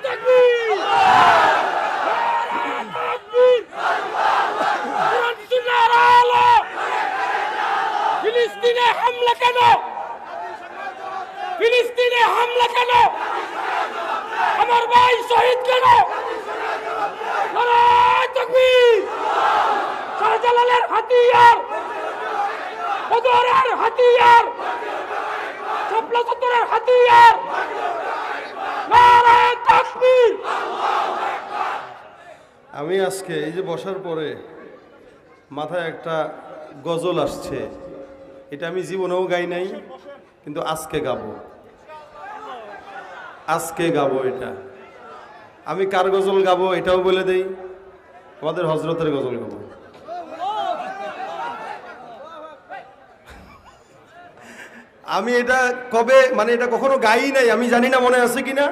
তাকবীর! নারায়ে তাকবীর! কোরআন সুন্নাহর আলো! ফিলিস্তিনে হামলা কেন? ফিলিস্তিনে হামলা কেন? আমার ভাই শহীদ কেন? নারায়ে তাকবীর! শাহজালালের হাতিয়ার, বদরের হাতিয়ার, শাপলা চত্বরের হাতিয়ার, নারায়ে তাকবীর! আমি আজকে এই যে বসার পরে মাথায় একটা গজল আসছে, এটা আমি জীবনেও গাই নাই, কিন্তু আজকে গাবো। আজকে গাবো এটা। আমি কার গজল গাবো এটাও বলে দেই, আমাদের হজরতের গজল গাবো। আমি এটা কবে, মানে এটা কখনো গাই নাই, আমি জানি না মনে আছে কিনা।